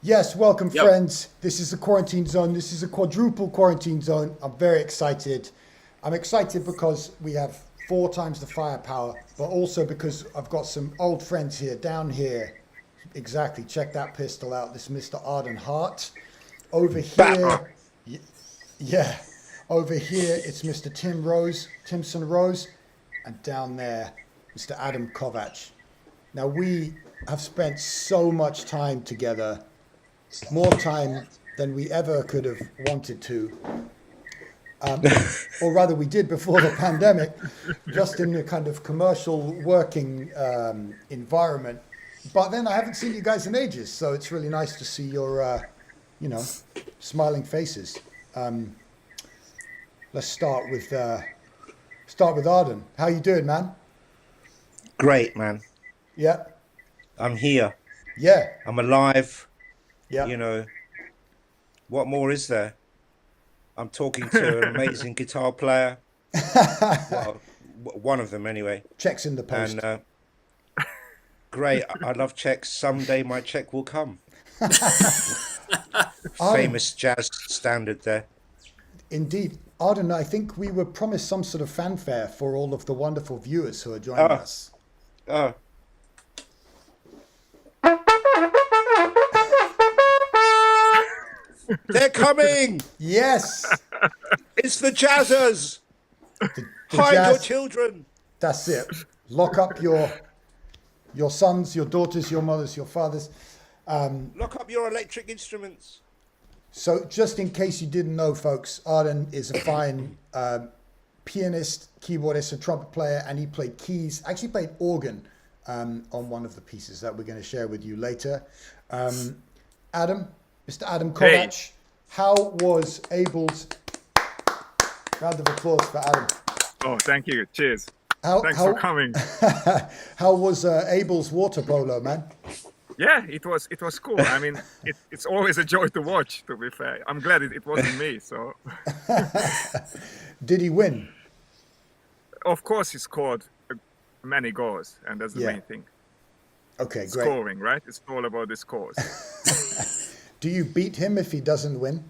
Yes, welcome, friends. This is a quarantine zone. This is a quadruple quarantine zone. I'm very excited. I'm excited because we have 4 times the firepower, but also because I've got some old friends here, down here. Exactly. Check that pistol out. This is Mr. Arden Hart. Over here, yeah. Over here, it's Mr. Timson Rose, and down there, Mr. Adam Kovacs. Now, we have spent so much time together, more time than we ever could have wanted to. Or rather, we did before the pandemic, just in a kind of commercial working environment. But then I haven't seen you guys in ages, so it's really nice to see your, smiling faces. Let's start with Arden. How you doing, man? Great, man. Yeah. I'm here. Yeah. I'm alive. Yeah. You know, what more is there? I'm talking to an amazing guitar player. Well, one of them anyway. Checks in the post. And great. I love checks. Someday my check will come. Famous jazz standard there. Indeed. Arden, I think we were promised some sort of fanfare for all of the wonderful viewers who are joining us. Oh. They're coming! Yes! It's the jazzers! The Hide jazz, your children! That's it. Lock up your sons, your daughters, your mothers, your fathers. Lock up your electric instruments. So just in case you didn't know, folks, Arden is a fine pianist, keyboardist, and trumpet player, and he played keys, actually played organ on one of the pieces that we're going to share with you later. Adam, Mr. Adam Kovacs, how was Abel's... Round of applause for Adam. Oh, thank you. Cheers. Thanks for coming. How was Abel's water polo, man? Yeah, it was cool. I mean, it's always a joy to watch, to be fair. I'm glad it wasn't me, so... Did he win? Of course he scored many goals, and that's the main thing. Okay, great. Scoring, right? It's all about the scores. Do you beat him if he doesn't win?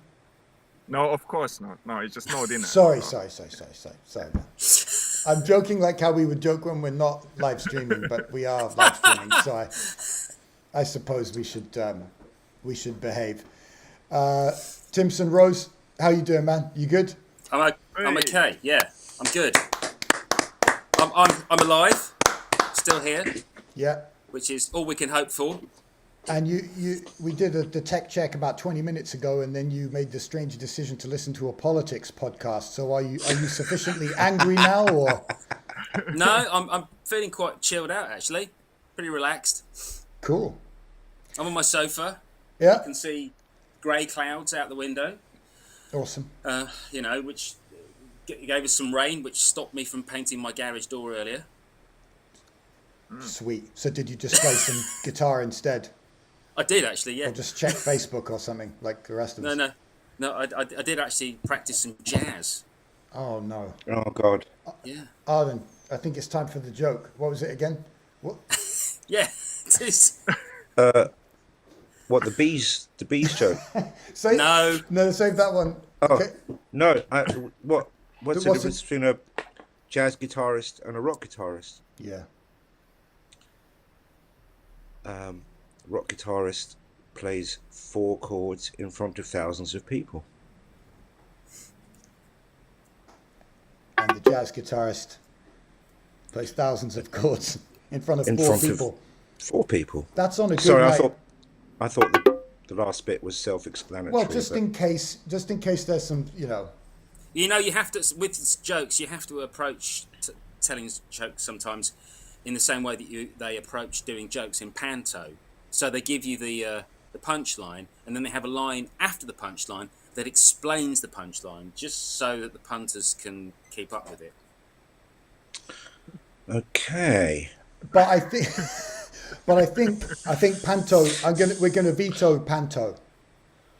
No, of course not. No, it's just no dinner. Sorry. I'm joking like how we would joke when we're not live streaming, but we are live streaming, so I suppose we should behave. Timson Rose, how you doing, man? You good? I'm okay. Yeah, I'm good. I'm alive, still here. Yeah. Which is all we can hope for. And we did the tech check about 20 minutes ago, and then you made the strange decision to listen to a politics podcast. So are you sufficiently angry now, or? No, I'm feeling quite chilled out actually, pretty relaxed. Cool. I'm on my sofa. Yeah. You can see grey clouds out the window. Awesome. Which gave us some rain, which stopped me from painting my garage door earlier. Sweet. So did you just play some guitar instead? I did actually, yeah. Or just check Facebook or something like the rest of us? No. I did actually practice some jazz. Oh no. Oh God. Yeah. Arden, I think it's time for the joke. What was it again? What? Yeah. It is. What, the bees joke? No, save that one. Oh, okay. No. What's the difference between a jazz guitarist and a rock guitarist? Yeah. Rock guitarist plays 4 chords in front of thousands of people. And the jazz guitarist plays thousands of chords in front of 4 people. 4 people. That's on a good Sorry, night. I thought the last bit was self-explanatory. Well, just in case there's some, you have to, with jokes, you have to approach telling jokes sometimes in the same way that they approach doing jokes in panto. So they give you the punchline, and then they have a line after the punchline that explains the punchline, just so that the punters can keep up with it. Okay. But I think panto. We're gonna veto panto.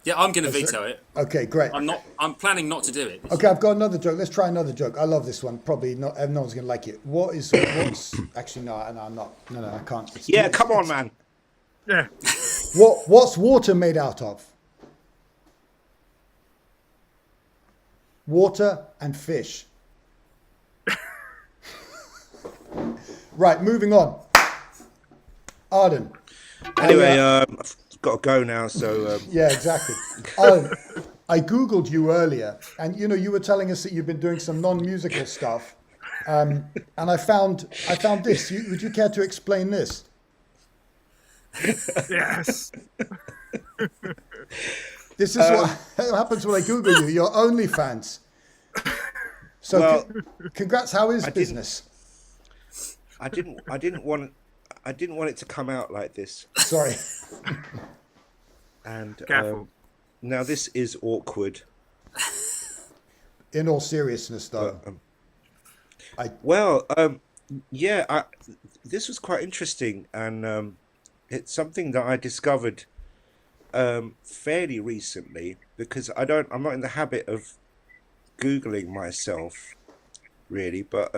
Yeah, I'm going to veto it. Okay, great. I'm planning not to do it. Okay, I've got another joke. Let's try another joke. I love this one. Probably not. No one's going to like it. What's actually no, I'm not. No, I can't. Come on, man. Yeah. What's water made out of? Water and fish. Right, moving on. Arden. Anyway, I've got to go now. So Yeah, exactly. Arden, I Googled you earlier, and you were telling us that you've been doing some non-musical stuff, and I found this. Would you care to explain this? Yes. This is what happens when I Google you. You're OnlyFans. So, Well, congrats. How is business? I didn't want it to come out like this. Sorry. And Careful. now this is awkward. In all seriousness, though, Well, yeah, this was quite interesting, and it's something that I discovered fairly recently, because I'm not in the habit of Googling myself really, but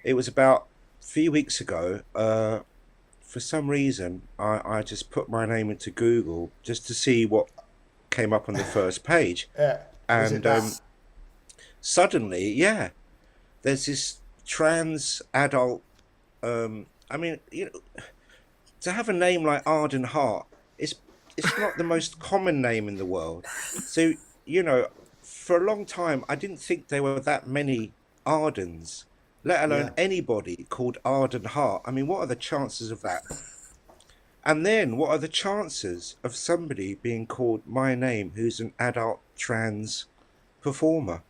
it was about a few weeks ago. For some reason, I just put my name into Google just to see what came up on the first page, was it and that? suddenly, yeah, there's this trans adult. I mean, to have a name like Arden Hart, it's not the most common name in the world. So, for a long time, I didn't think there were that many Ardens, let alone anybody called Arden Hart. I mean, what are the chances of that? And then, what are the chances of somebody being called my name who's an adult trans performer?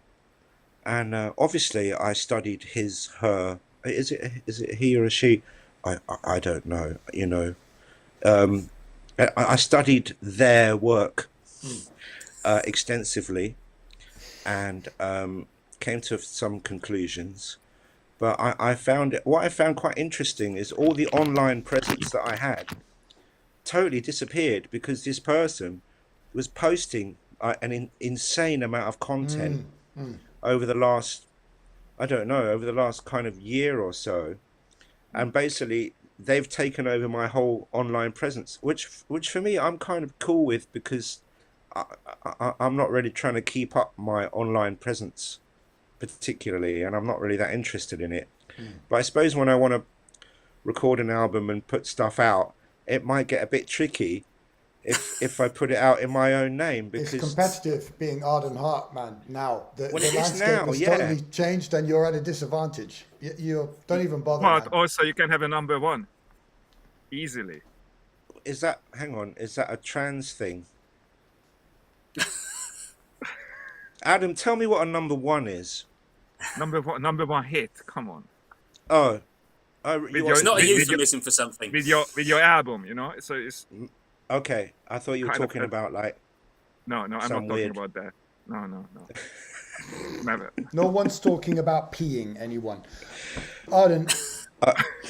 And obviously, I studied her. Is it he or she? I don't know. I studied their work extensively, and came to some conclusions. But what I found quite interesting is all the online presence that I had totally disappeared, because this person was posting an insane amount of content over the last, I don't know, over the last kind of year or so. And basically, they've taken over my whole online presence, which for me, I'm kind of cool with, because I'm not really trying to keep up my online presence particularly, and I'm not really that interested in it. But I suppose when I want to record an album and put stuff out, it might get a bit tricky if I put it out in my own name, because It's competitive being Arden Hart, man. Now the Well, it is landscape now, has yeah. totally changed, and you're at a disadvantage. You don't even bother. But Man. also, you can have a number one easily. is that a trans thing? Adam, tell me what a number one is. Number one hit. Come on. Oh, your- It's not a With your- euphemism for something. With your album, So it's okay. I thought you were Kind of talking a- about like. no. I'm not Some talking weird- about that. No. Never. No one's talking about peeing anyone. Arden,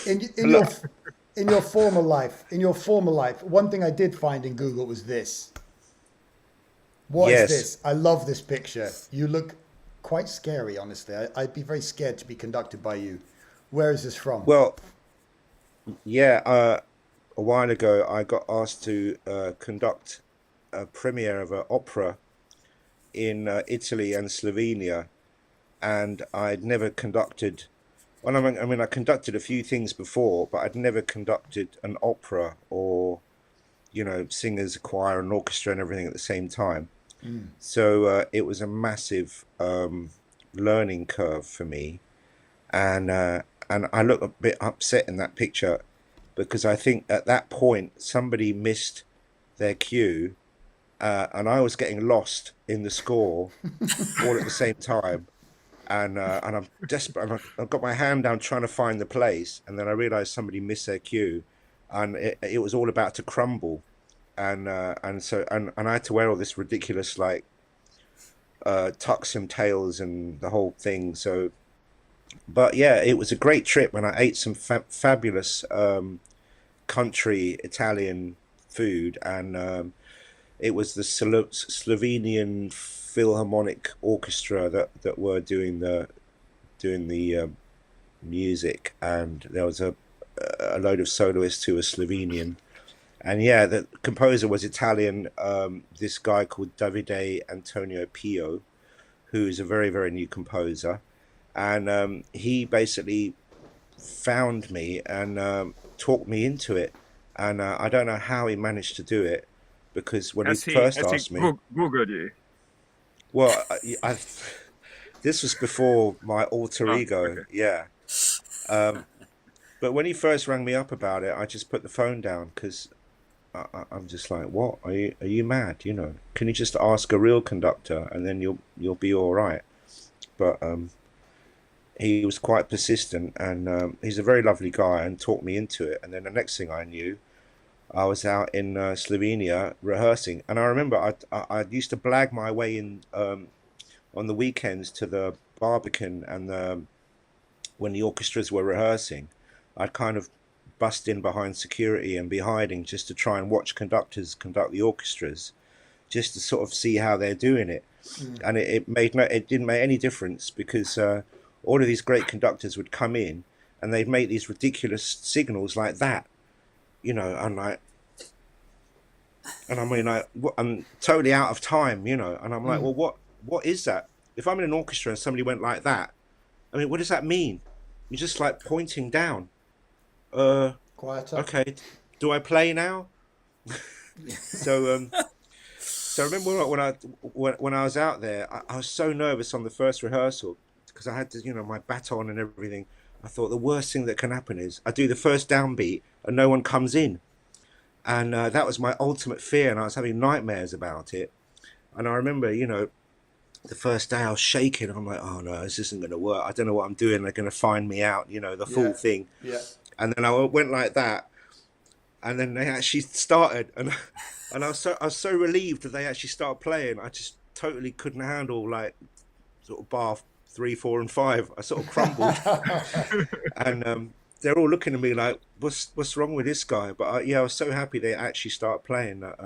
in your former life, one thing I did find in Google was this. What is Yes. this? I love this picture. You look quite scary, honestly. I'd be very scared to be conducted by you. Where is this from? Well, yeah. A while ago, I got asked to conduct a premiere of an opera in Italy and Slovenia, and I'd never conducted. Well, I mean, I conducted a few things before, but I'd never conducted an opera or, singers, choir, and orchestra, and everything at the same time. So it was a massive learning curve for me, and I look a bit upset in that picture, because I think at that point somebody missed their cue, and I was getting lost in the score all at the same time, and I'm desperate. And I've got my hand down trying to find the place, and then I realised somebody missed their cue, and it was all about to crumble, and I had to wear all this ridiculous like tucks and tails and the whole thing. So, but yeah, it was a great trip, and I ate some fabulous country Italian food, and it was the Slovenian Philharmonic Orchestra that were doing the music, and there was a load of soloists who were Slovenian, And yeah, the composer was Italian. This guy called Davide Antonio Pio, who's a very, very new composer. And he basically found me and talked me into it. And I don't know how he managed to do it, because when he first as he asked me, googled you. well, this was before my alter Oh, ego, okay. yeah. But when he first rang me up about it, I just put the phone down, because I'm just like, what? Are you mad? You know, can you just ask a real conductor and then you'll be all right? But he was quite persistent, and he's a very lovely guy and talked me into it. And then the next thing I knew, I was out in Slovenia rehearsing, and I remember I used to blag my way in on the weekends to the Barbican, and when the orchestras were rehearsing, I'd kind of bust in behind security and be hiding just to try and watch conductors conduct the orchestras, just to sort of see how they're doing it. And it didn't make any difference, because all of these great conductors would come in and they'd make these ridiculous signals like that, you know, and I mean, I'm totally out of time, you know, and I'm like, well, what is that? If I'm in an orchestra and somebody went like that, I mean, what does that mean? You're just like pointing down. Quieter. Okay, do I play now? So so I remember when I was out there, I was so nervous on the first rehearsal, because I had to, you know, my baton and everything. I thought the worst thing that can happen is I do the first downbeat and no one comes in, and that was my ultimate fear, and I was having nightmares about it. And I remember, you know, the first day I was shaking. I'm like, oh no, this isn't going to work. I don't know what I'm doing. They're going to find me out, you know, the full thing. Yeah. And then I went like that, and then they actually started, and and I was so relieved that they actually started playing. I just totally couldn't handle, like, sort of bar 3, 4, and 5. I sort of crumbled, and they're all looking at me like, what's wrong with this guy? But yeah, I was so happy they actually started playing that.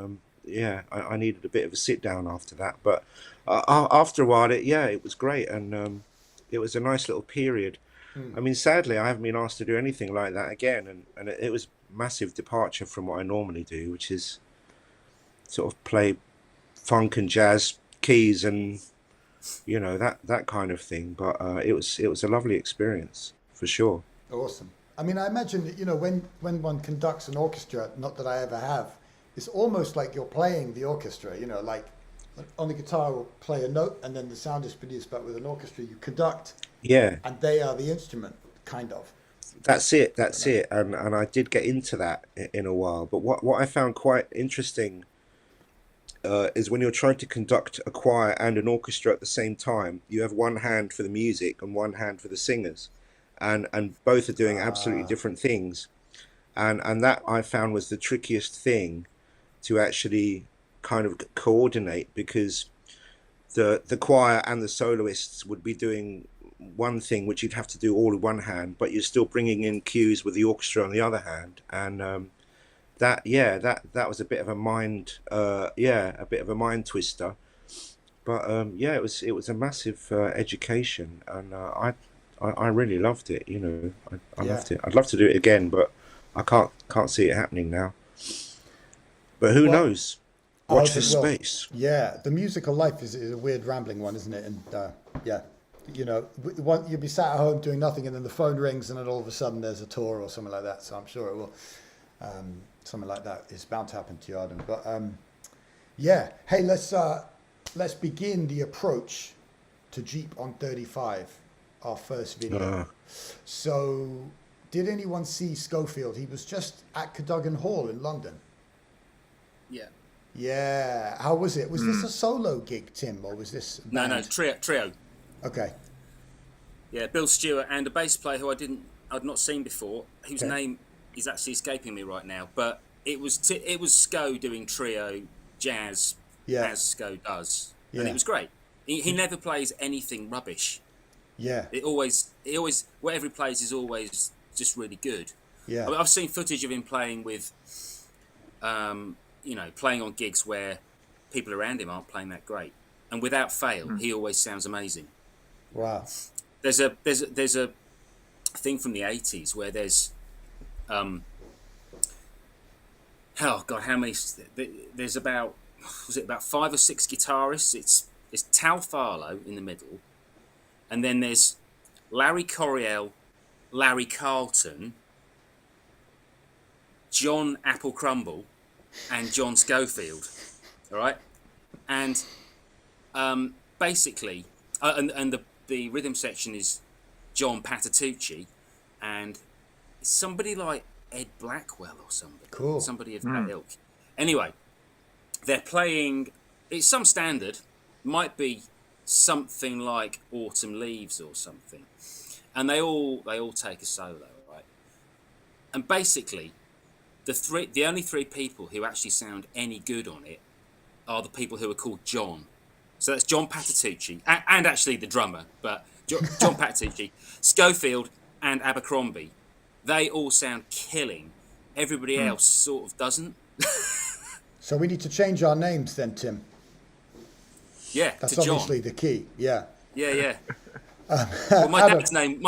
Yeah, I needed a bit of a sit down after that, but after a while, it was great, and it was a nice little period. I mean, sadly, I haven't been asked to do anything like that again, and it was massive departure from what I normally do, which is sort of play funk and jazz keys and, you know, that kind of thing. But it was a lovely experience for sure. Awesome. I mean, I imagine that, you know, when one conducts an orchestra, not that I ever have, it's almost like you're playing the orchestra, you know, like on the guitar we'll play a note and then the sound is produced, but with an orchestra you conduct Yeah, and they are the instrument, kind of. that's it. That's it. And I did get into that in a while. But what I found quite interesting is when you're trying to conduct a choir and an orchestra at the same time, you have one hand for the music and one hand for the singers, and both are doing absolutely different things. And that I found was the trickiest thing to actually kind of coordinate, because the choir and the soloists would be doing one thing which you'd have to do all with one hand, but you're still bringing in cues with the orchestra on the other hand. And that was a bit of a mind twister. But yeah, it was a massive education, and I really loved it. You know, I Yeah. loved it. I'd love to do it again, but I can't see it happening now. But who Well, knows? Watch this well, space. yeah, the musical life is a weird rambling one, isn't it? And yeah, you know, you'll be sat at home doing nothing, and then the phone rings, and then all of a sudden there's a tour or something like that. So I'm sure it will. Something like that is bound to happen to you, Arden. But yeah, hey, let's begin the approach to Jeep on 35, our first video. So, did anyone see Schofield? He was just at Cadogan Hall in London. Yeah. Yeah, how was it? Was this a solo gig, Tim, or was this a No, band? trio. Okay, Yeah, Bill Stewart and a bass player who I'd not seen before, whose okay, name is actually escaping me right now. But it was Sco doing trio jazz yeah, as Sco does, and it yeah, was great. He never plays anything rubbish. yeah, He always whatever he plays is always just really good. yeah, I've seen footage of him playing with, playing on gigs where people around him aren't playing that great, and without fail, he always sounds amazing. wow, There's a thing from the 80s where there's oh God, how many? There's about, was it about 5 or 6 guitarists? It's Tal Farlow in the middle, and then there's Larry Coryell, Larry Carlton, John Apple Crumble, and John Schofield. All right, and basically, and the rhythm section is John Patitucci, and somebody like Ed Blackwell or somebody. Cool. Somebody of that ilk. Anyway, they're playing. It's some standard. Might be something like Autumn Leaves or something, and they all take a solo, right? And basically, the only 3 people who actually sound any good on it are the people who are called John. So that's John Patitucci and actually the drummer, but John Patitucci, Schofield, and Abercrombie. They all sound killing. Everybody else sort of doesn't. So we need to change our names then, Tim. Yeah, That's to John. obviously the key. Yeah. Yeah. Well, my Adam,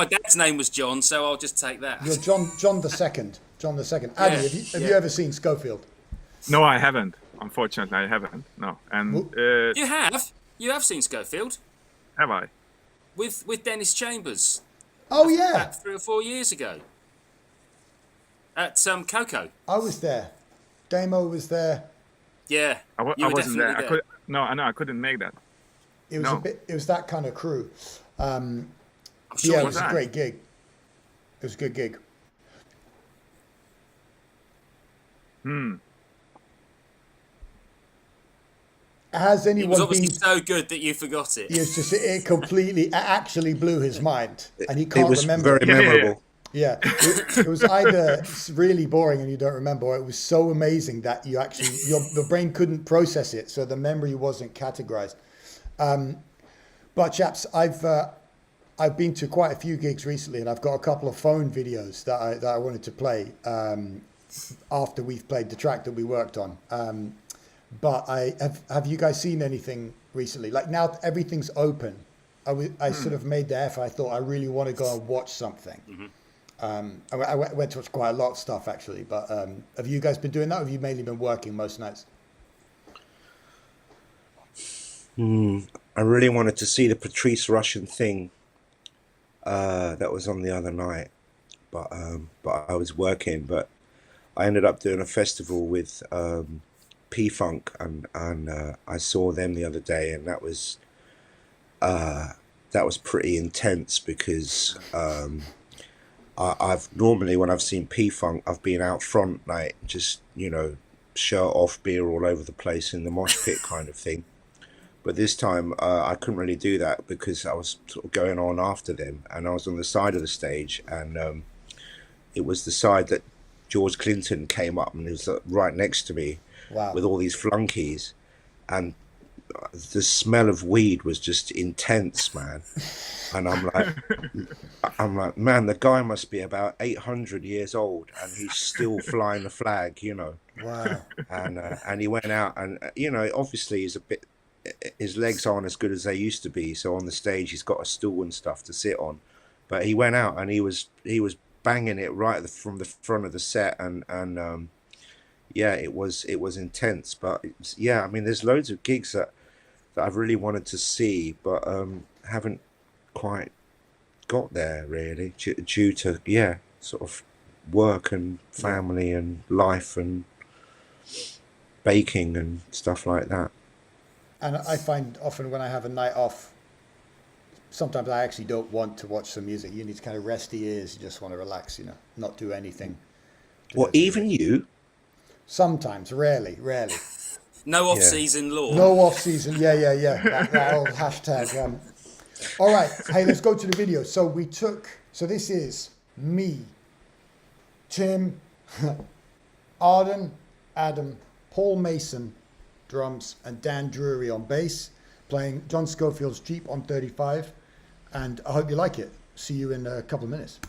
dad's name was John, so I'll just take that. you're John the Second. John the Second. Addy, have you ever seen Schofield? No, I haven't. Unfortunately, I haven't. No. And You have seen Schofield have I? with Dennis Chambers Oh yeah, about 3 or 4 years ago at Coco. I was there. Damo was there. Yeah, I you were wasn't there. definitely I couldn't make that. It was No. it was that kind of crew. I'm sure Yeah, you it was a that? great gig. It was a good gig. Has It anyone was obviously been? so good that you forgot it. It's just it actually blew his mind, and he It can't was remember. very memorable. Yeah, it was either really boring and you don't remember, or it was so amazing that you actually the brain couldn't process it, so the memory wasn't categorized. But chaps, I've been to quite a few gigs recently, and I've got a couple of phone videos that I wanted to play after we've played the track that we worked on. But have you guys seen anything recently? Like now everything's open. I sort of made the effort. I thought I really want to go and watch something. I went to watch quite a lot of stuff actually. But have you guys been doing that? Or have you mainly been working most nights? I really wanted to see the Patrice Russian thing that was on the other night, but I was working. But I ended up doing a festival with P-Funk, and I saw them the other day, and that was pretty intense because I've normally, when I've seen P-Funk, I've been out front, like just shirt off, beer all over the place in the mosh pit kind of thing. But this time I couldn't really do that because I was sort of going on after them, and I was on the side of the stage, and it was the side that George Clinton came up and he was right next to me. Wow. With all these flunkies, and the smell of weed was just intense, man. And I'm like, man, the guy must be about 800 years old, and he's still flying the flag, Wow. And he went out, and obviously his legs aren't as good as they used to be. So on the stage, he's got a stool and stuff to sit on, but he went out and he was banging it right from the front of the set, and yeah, it was intense. But yeah, I mean, there's loads of gigs that I've really wanted to see, but haven't quite got there really due to sort of work and family and life and baking and stuff like that. And I find often when I have a night off, sometimes I actually don't want to watch some music. You need to kind of rest the ears. You just want to relax, not do anything. Well, even you. Sometimes, rarely. No off-season law. No off season. Yeah. That old hashtag. All right. Hey, let's go to the video. So this is me, Tim, Arden, Adam, Paul Mason, drums, and Dan Drury on bass, playing John Scofield's Jeep on 35. And I hope you like it. See you in a couple of minutes.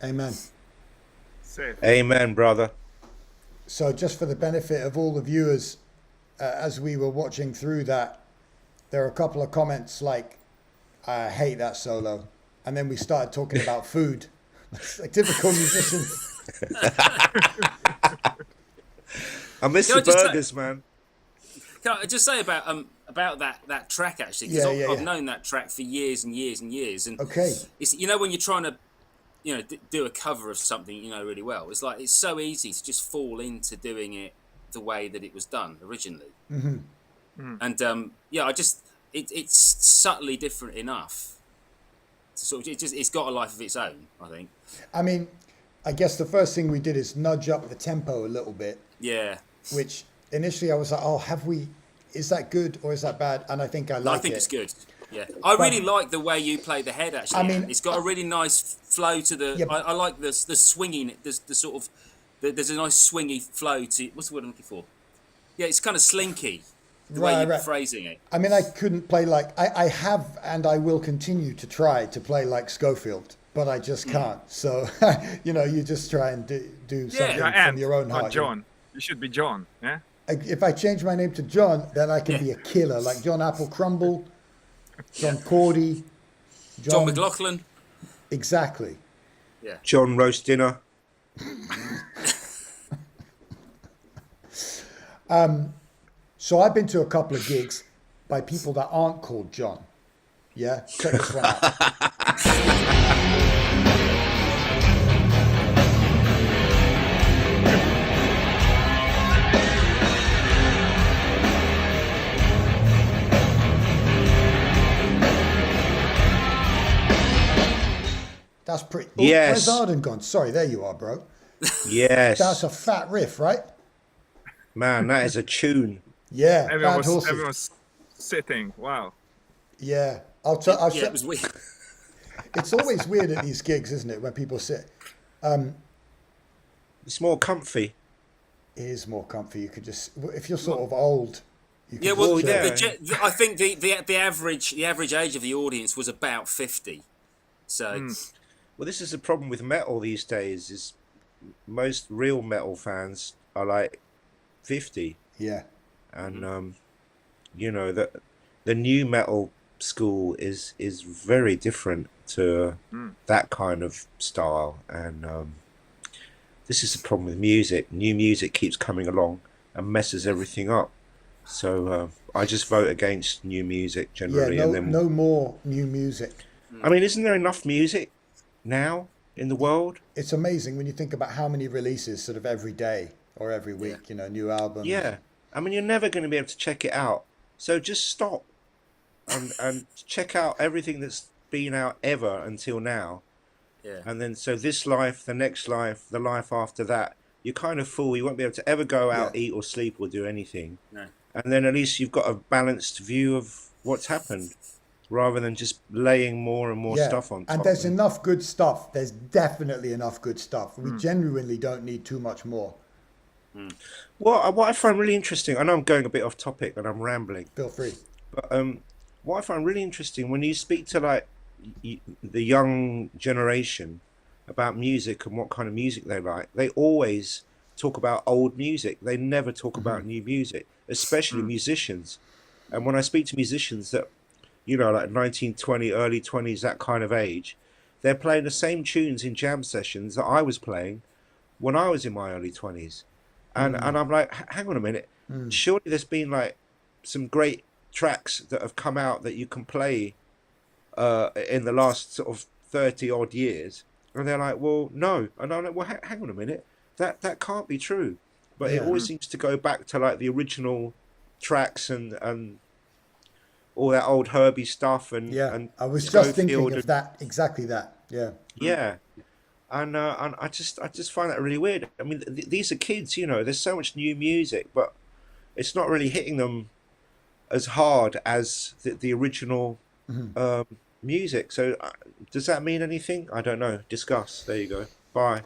Amen. Safe. Amen, brother. So just for the benefit of all the viewers, as we were watching through that, there are a couple of comments like, I hate that solo. And then we started talking about food. It's like typical musicians. I miss Can I the just say- burgers, man. Can I just say about that track actually? Because I've known that track for years and years and years. And Okay. it's, you know, when you're trying to, you know, do a cover of something you know really well, it's like it's so easy to just fall into doing it the way that it was done originally. And yeah, it's subtly different enough. Sort of, it's got a life of its own, I think. I mean, I guess the first thing we did is nudge up the tempo a little bit, Yeah. which initially I was like, oh, is that good or is that bad? And I think I like it. I think it's good. Yeah, I really like the way you play the head. Actually, I mean, it's got a really nice flow to the. Yeah. I like the swinging. There's the sort of there's a nice swingy flow to. What's the word I'm looking for? Yeah, it's kind of slinky. The way you're phrasing it. I mean, I couldn't play like I have, and I will continue to try to play like Schofield, but I just can't. So, you know, you just try and do something from your own heart. Not John. You should be John. Yeah. If I change my name to John, then I can be a killer, like John Apple Crumble, John Cordy, John McLaughlin. Exactly. Yeah. John Roast Dinner. So I've been to a couple of gigs by people that aren't called John. Yeah, check this one out. That's pretty. Oh, Yes. Where's Arden gone? Sorry, there you are, bro. Yes. That's a fat riff, right? Man, that is a tune. Yeah, Everyone bad horses. was sitting. Wow. Yeah, I'll Yeah, show. it was weird. It's always weird at these gigs, isn't it, when people sit? It's more comfy. It is more comfy. You could just, if you're sort of old, you Yeah, can well, just chill. I think the average age of the audience was about 50. So Well, this is the problem with metal these days. Is most real metal fans are like 50, Yeah, and you know the new metal school is very different to that kind of style, and this is the problem with music. New music keeps coming along and messes everything up. So I just vote against new music yeah. generally. No, no more new music. I mean, isn't there enough music now in the world? It's amazing when you think about how many releases sort of every day or every week. You know, new albums. Yeah. I mean, you're never going to be able to check it out. So just stop and check out everything that's been out ever until now. yeah. And then, so this life, the next life, the life after that, you're kind of full. You won't be able to ever go out, Yeah. eat or sleep or do anything. No. And then at least you've got a balanced view of what's happened rather than just laying more and more Yeah, stuff on top. and there's enough good stuff. There's definitely enough good stuff. We genuinely don't need too much more. Well, what I find really interesting, I know I'm going a bit off topic and I'm rambling, Feel free. but what I find really interesting when you speak to like the young generation about music and what kind of music they like, they always talk about old music. They never talk about new music, especially musicians. And when I speak to musicians that, you know, like 19, 20, early 20s, that kind of age, they're playing the same tunes in jam sessions that I was playing when I was in my early 20s. And I'm like, hang on a minute. Surely there's been like some great tracks that have come out that you can play in the last sort of 30 odd years. And they're like, well, no. And I'm like, well, hang on a minute. That can't be true. But it always seems to go back to like the original tracks and all that old Herbie stuff. And Yeah, and I was just thinking Schofield of that, exactly that. Yeah. yeah. And I just find that really weird. I mean, these are kids, you know. There's so much new music, but it's not really hitting them as hard as the original music. So, does that mean anything? I don't know. Discuss. There you go. Bye.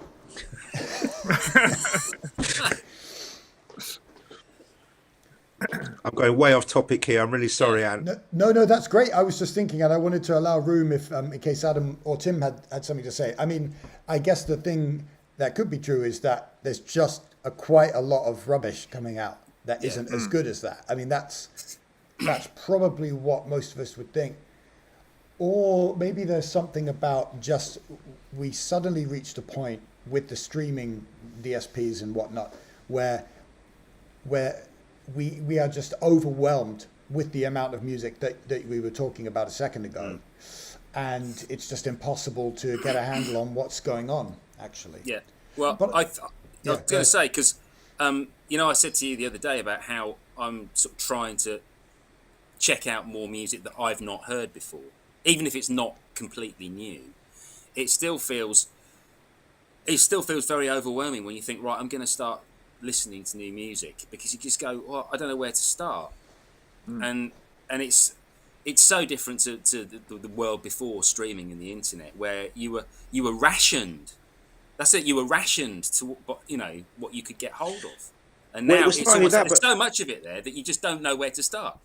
I'm going way off topic here. I'm really sorry, Anne. No, that's great. I was just thinking, and I wanted to allow room if, in case Adam or Tim had something to say. I mean, I guess the thing that could be true is that there's just quite a lot of rubbish coming out that isn't as good as that. I mean, that's probably what most of us would think. Or maybe there's something about just we suddenly reached a point with the streaming DSPs and whatnot where we are just overwhelmed with the amount of music that we were talking about a second ago. And it's just impossible to get a handle on what's going on, actually. Yeah. Well, But- I was going to say, because, you know, I said to you the other day about how I'm sort of trying to check out more music that I've not heard before. Even if it's not completely new, it still feels very overwhelming when you think, right, I'm going to start listening to new music, because you just go, well, I don't know where to start. And it's so different to the world before streaming and the internet, where you were rationed. That's it. You were rationed to what you could get hold of, and Well, it now was it's funny almost, that, there's but- so much of it there that you just don't know where to start.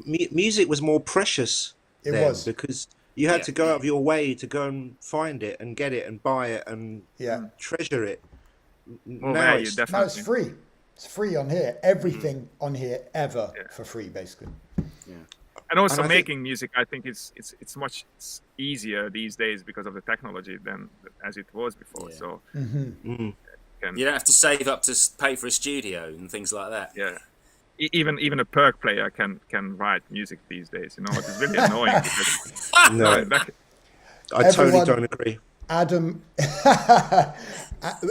Music was more precious. It then, was. because you had Yeah. to go out of your way to go and find it and get it and buy it and treasure it. More Now value, it's, definitely. No, it's free. It's free on here. Everything on here ever for free, basically. And also And I think- making music, I think it's much easier these days because of the technology than as it was before. Yeah. So Mm. You don't have to save up to pay for a studio and things like that. yeah, even a perk player can write music these days. You know, it is really annoying because No, back, I totally Everyone- don't agree. Adam,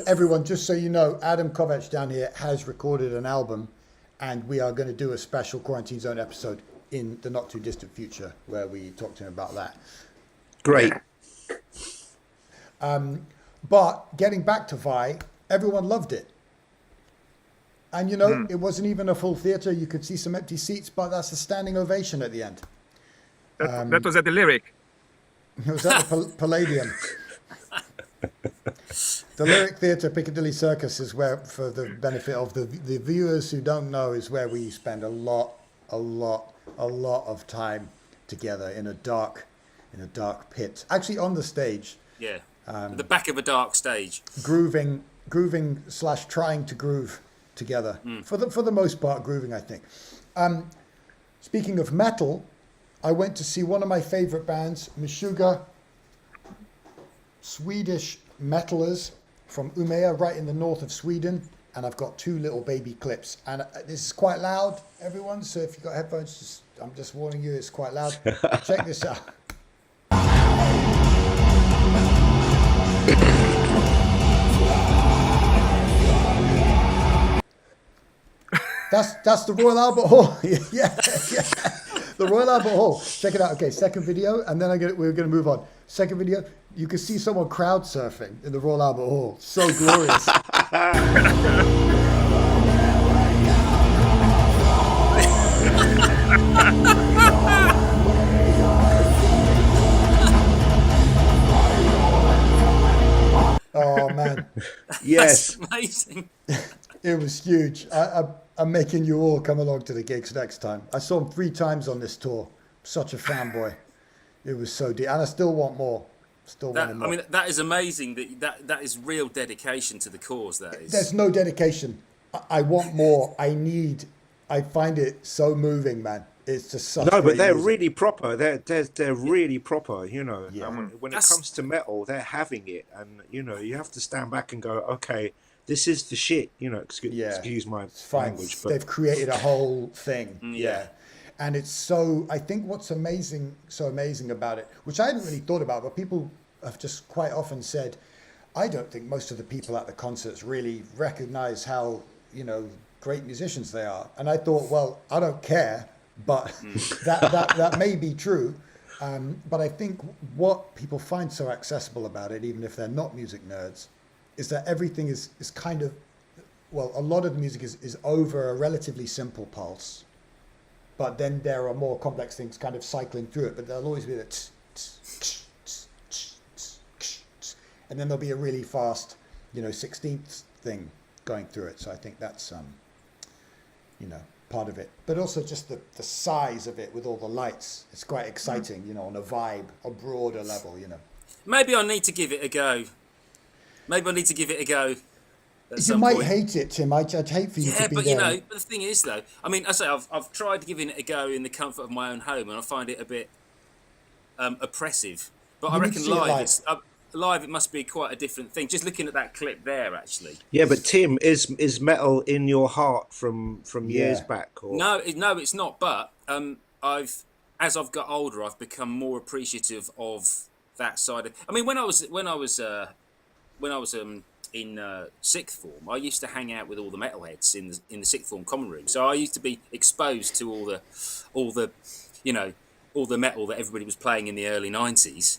everyone, just so you know, Adam Kovacs down here has recorded an album, and we are going to do a special Quarantine Zone episode in the not too distant future where we talk to him about that. Great. But getting back to Vi, everyone loved it. And you know, it wasn't even a full theatre. You could see some empty seats, but that's a standing ovation at the end. that was at the Lyric. It was at the Palladium. The Lyric Theatre, Piccadilly Circus, is where, for the benefit of the viewers who don't know, is where we spend a lot of time together in a dark pit. Actually, on the stage, Yeah. At the back of a dark stage. grooving / trying to groove together. For the most part, grooving, I think. Speaking of metal, I went to see one of my favorite bands, Meshuggah, Swedish metalers from Umeå, right in the north of Sweden. And I've got 2 little baby clips. And this is quite loud, everyone. So if you've got headphones, I'm just warning you, it's quite loud. Check this out. That's the Royal Albert Hall. yeah. The Royal Albert Hall. Check it out. Okay, second video, and then we're going to move on. Second video, you can see someone crowd surfing in the Royal Albert Hall. So glorious. Oh man, Yes. That's amazing. it was huge. I'm making you all come along to the gigs next time. I saw him 3 times on this tour. Such a fanboy. It was so deep, and I still want more. Still want more. I mean, that is amazing. That is real dedication to the cause. That is. There's no dedication. I want more. I find it so moving, man. It's just such. No, but great they're music. really proper. They're really proper. You know, Yeah. and when it That's- comes to metal, they're having it, and you know, you have to stand back and go, okay, this is the shit. You know, excuse my It's fine. language, but They've created a whole thing. Yeah. And it's so, I think what's so amazing about it, which I hadn't really thought about, but people have just quite often said, I don't think most of the people at the concerts really recognize how, great musicians they are. And I thought, well, I don't care, but that may be true. But I think what people find so accessible about it, even if they're not music nerds, is that everything is kind of, well, a lot of the music is over a relatively simple pulse. But then there are more complex things kind of cycling through it. But there'll always be that, and then there'll be a really fast, 16th thing going through it. So I think that's, part of it, but also just the size of it with all the lights. It's quite exciting, you know, on a vibe, a broader level, you know. Maybe I need to give it a go. Maybe I need to give it a go. At You some might point. hate it, Tim. I'd hate for you Yeah, to be but there. you know, but the thing is, though, I mean, I say I've tried giving it a go in the comfort of my own home, and I find it a bit oppressive. But I You need to reckon see it live, live. live it must be quite a different thing. Just looking at that clip there, actually. Yeah, but Tim, is metal in your heart from years Yeah. back? Or No, it's not. But as I've got older, I've become more appreciative of that side of. I mean, when I was in sixth form, I used to hang out with all the metalheads in the sixth form common room. So I used to be exposed to all the you know all the metal that everybody was playing in the early 90s.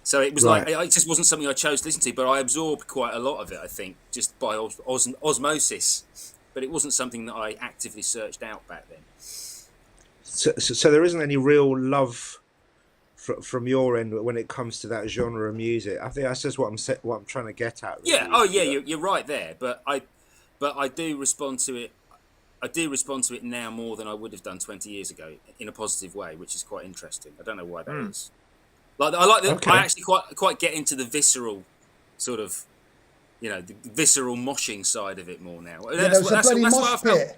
So it was Right. like it just wasn't something I chose to listen to, but I absorbed quite a lot of it. I think just by osmosis, but it wasn't something that I actively searched out back then. So there isn't any real love from your end when it comes to that genre of music. I think that's just what I'm trying to get at. Really, Yeah. Oh, yeah. you know? You're right there. But I do respond to it. I do respond to it now more than I would have done 20 years ago in a positive way, which is quite interesting. I don't know why that is. Like Okay. I actually quite get into the visceral sort of, the visceral moshing side of it more now. Yeah, there was a bloody what I mosh felt. pit.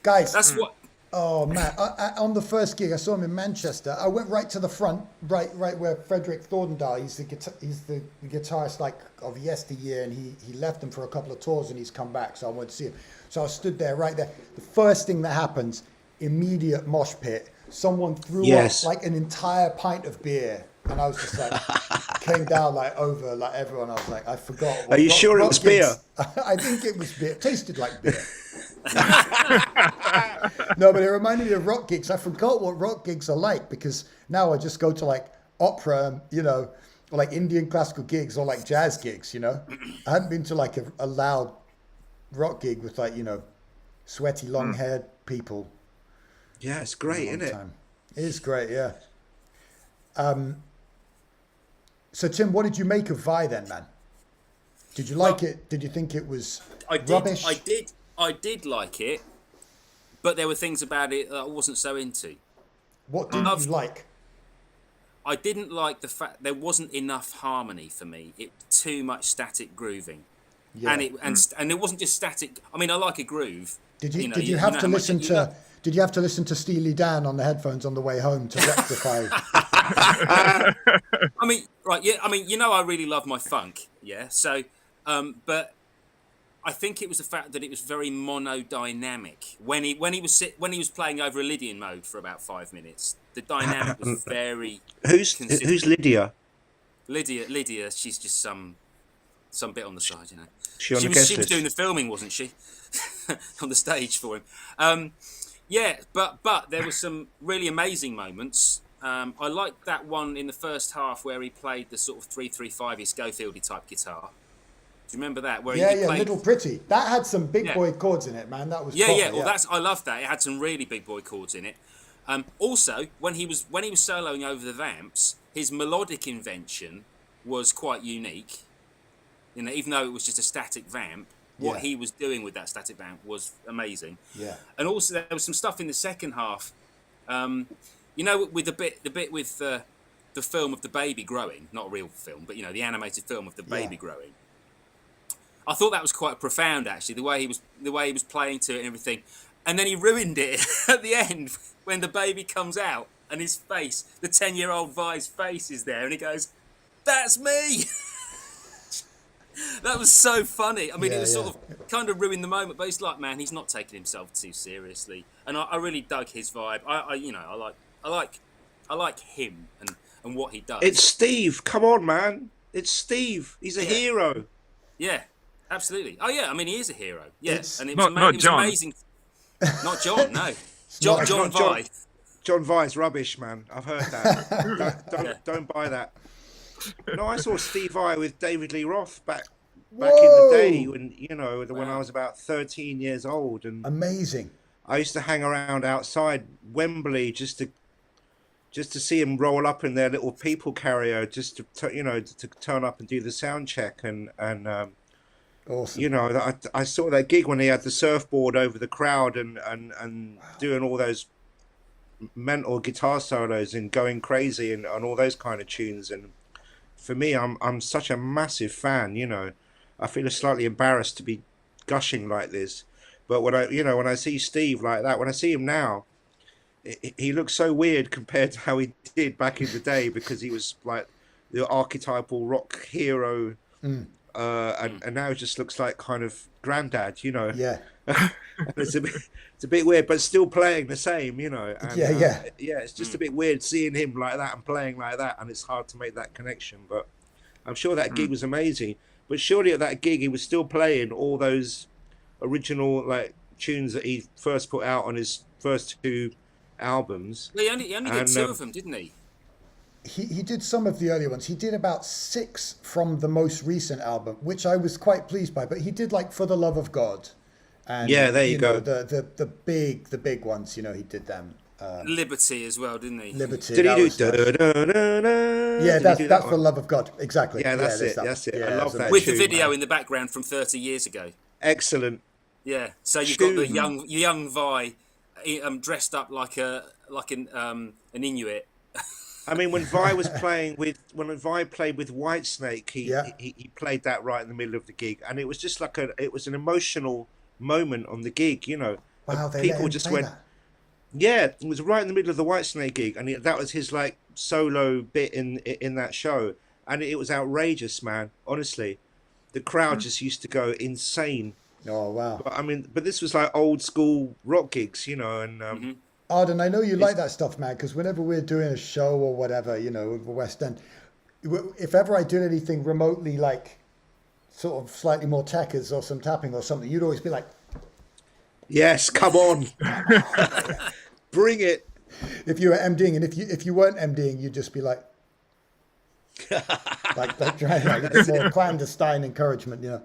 Guys, That's what. oh man, on the first gig, I saw him in Manchester. I went right to the front, right where Frederick Thorndahl, he's the guitarist like of yesteryear, and he left them for a couple of tours and he's come back, so I went to see him. So I stood there right there. The first thing that happens, immediate mosh pit. Someone threw Yes. up like an entire pint of beer, and I was just like, came down like over like everyone. I was like, I forgot. Are you sure it was beer? I think it was beer. It tasted like beer. No, but it reminded me of rock gigs. I forgot what rock gigs are like because now I just go to like opera, or like Indian classical gigs or like jazz gigs, I hadn't been to like a loud rock gig with like, sweaty long haired people. Yeah, it's great, in a long isn't it? time. It is great, yeah. So Tim, what did you make of Vi then, man? Did you like it? Did you think it was rubbish? I did like it, but there were things about it that I wasn't so into. What didn't you like? I didn't like the fact there wasn't enough harmony for me. It too much static grooving, Yeah. and it wasn't just static. I mean, I like a groove. Did you know, did you you have know to how much listen you to love- Did you have to listen to Steely Dan on the headphones on the way home to rectify? I mean, right? Yeah. I mean, I really love my funk. Yeah. So, but I think it was the fact that it was very monodynamic. When he was playing over a Lydian mode for about 5 minutes, the dynamic was very. Who's consistent. Lydia? Lydia, she's just some bit on the side, She on the guest was list? doing the filming, wasn't she? On the stage for him. Yeah, but there were some really amazing moments. I liked that one in the first half where he played the sort of 335-y Schofieldy type guitar. Do you remember that? Where Yeah, he played... Little Pretty. That had some big Yeah. boy chords in it, man. That was Yeah, proper, yeah. Well, I loved that. It had some really big boy chords in it. Also, when he was soloing over the vamps, his melodic invention was quite unique. Even though it was just a static vamp, what Yeah. he was doing with that static vamp was amazing. Yeah. And also there was some stuff in the second half. With the bit with the film of the baby growing, not a real film, but the animated film of the baby growing. I thought that was quite profound, actually, the way he was playing to it and everything. And then he ruined it at the end when the baby comes out and his face, the 10-year-old Vi's face is there, and he goes, "That's me." That was so funny. I mean, Yeah, it was yeah. sort of kind of ruined the moment, but it's like, man, he's not taking himself too seriously, and I really dug his vibe. I like him and what he does. It's Steve. Come on, man. It's Steve. He's a hero. Yeah, absolutely. Oh yeah, I mean he is a hero. Yeah, It's- and it Not was John. amazing. Not John, no. not- John It's not Vi. John Vi's rubbish, man. I've heard that. don't buy that. No, I saw Steve Vai with David Lee Roth back in the day when I was about 13 years old, and Amazing. I used to hang around outside Wembley just to see them roll up in their little people carrier, just to turn up and do the sound check, and Awesome. You know, I saw that gig when he had the surfboard over the crowd and doing all those mental guitar solos and going crazy and all those kind of tunes. And for me, I'm such a massive fan. You know, I feel slightly embarrassed to be gushing like this, but when I see Steve like that, when I see him now, he looks so weird compared to how he did back in the day because he was like the archetypal rock hero, and now he just looks like kind of granddad, you know. Yeah. And it's a bit weird, but still playing the same, you know. And Yeah, yeah. yeah, it's just a bit weird seeing him like that and playing like that, and it's hard to make that connection. But I'm sure that gig was amazing. But surely at that gig, he was still playing all those original like tunes that he first put out on his first two albums. He only did And two of them, didn't he? He did some of the earlier ones. He did about 6 from the most recent album, which I was quite pleased by. But he did like For the Love of God, and Yeah, there you know, go. the big ones. You know, he did them. Liberty as well, didn't he? Liberty. Did he that do? was nice. Yeah, Yeah, that's For the Love of God. Exactly. Yeah, that's it. there's That's it. Yeah, I it love was that amazing. With the tune, video man. in the background from 30 years ago. Excellent. Yeah. So you've got the Tune. young Vi, dressed up like an Inuit. I mean, when Vi played with Whitesnake, Yeah. he played that right in the middle of the gig, and it was just like it was an emotional moment on the gig, you know. Wow, they let People him just play went, that. yeah, it was right in the middle of the Whitesnake gig, and that was his like solo bit in that show, and it was outrageous, man. Honestly, the crowd just used to go insane. Oh wow. But I mean, but this was like old school rock gigs, you know, and Arden, I know you like that stuff, man, because whenever we're doing a show or whatever, you know, with the West End, if ever I did anything remotely like sort of slightly more techers or some tapping or something, you'd always be like, yes, come on, bring it. if you were MDing, and if you weren't MDing, you'd just be like trying like a bit more clandestine encouragement, you know.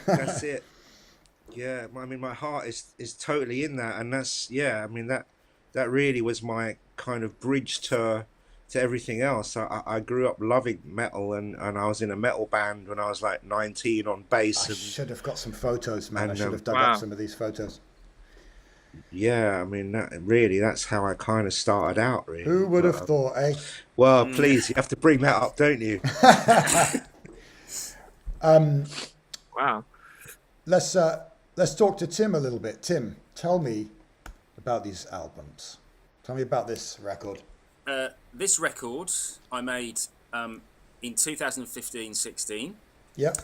That's it. Yeah, I mean, my heart is totally in that, and that's I mean that really was my kind of bridge to everything else. I grew up loving metal, and I was in a metal band when I was like 19 on bass, I and should have got some photos, man. I and, should have dug wow. up some of these photos. yeah, I mean that's how I kind of started out, really. Who would have But, thought, eh? well, please, you have to bring that up, don't you? Wow. Let's talk to Tim a little bit. Tim, tell me about these albums. Tell me about this record. This record I made in 2015-16, Yep.